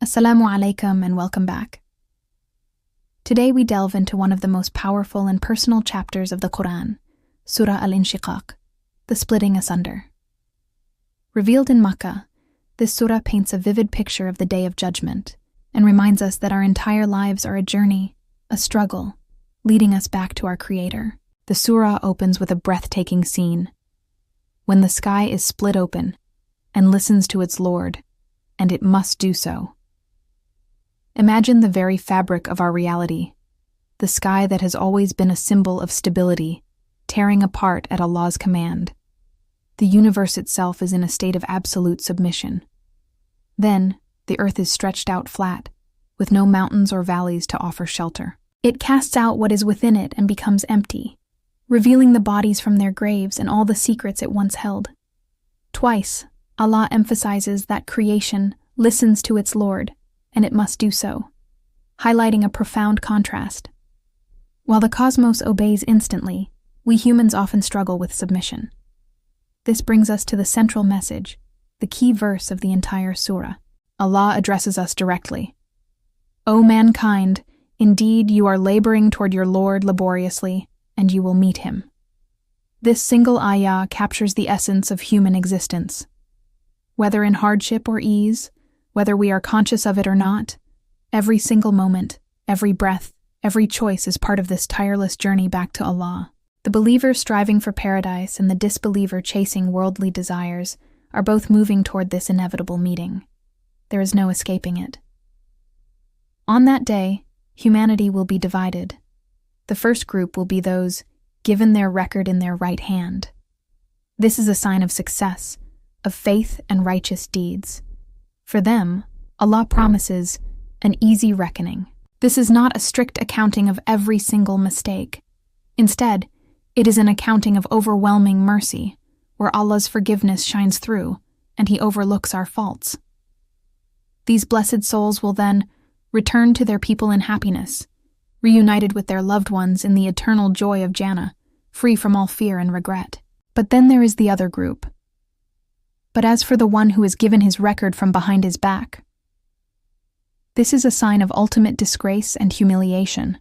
Assalamu alaikum and welcome back. Today we delve into one of the most powerful and personal chapters of the Quran, Surah Al-Inshiqaq, the splitting asunder. Revealed in Makkah, this surah paints a vivid picture of the Day of Judgment and reminds us that our entire lives are a journey, a struggle, leading us back to our Creator. The surah opens with a breathtaking scene, when the sky is split open and listens to its Lord, and it must do so. Imagine the very fabric of our reality, the sky that has always been a symbol of stability, tearing apart at Allah's command. The universe itself is in a state of absolute submission. Then, the earth is stretched out flat, with no mountains or valleys to offer shelter. It casts out what is within it and becomes empty, revealing the bodies from their graves and all the secrets it once held. Twice, Allah emphasizes that creation listens to its Lord, and it must do so, highlighting a profound contrast. While the cosmos obeys instantly, we humans often struggle with submission. This brings us to the central message, the key verse of the entire surah. Allah addresses us directly. O mankind, indeed you are laboring toward your Lord laboriously, and you will meet him. This single ayah captures the essence of human existence. Whether in hardship or ease, whether we are conscious of it or not, every single moment, every breath, every choice is part of this tireless journey back to Allah. The believer striving for paradise and the disbeliever chasing worldly desires are both moving toward this inevitable meeting. There is no escaping it. On that day, humanity will be divided. The first group will be those given their record in their right hand. This is a sign of success, of faith and righteous deeds. For them, Allah promises an easy reckoning. This is not a strict accounting of every single mistake. Instead, it is an accounting of overwhelming mercy, where Allah's forgiveness shines through, and He overlooks our faults. These blessed souls will then return to their people in happiness, reunited with their loved ones in the eternal joy of Jannah, free from all fear and regret. But then there is the other group. But as for the one who is given his record from behind his back, this is a sign of ultimate disgrace and humiliation.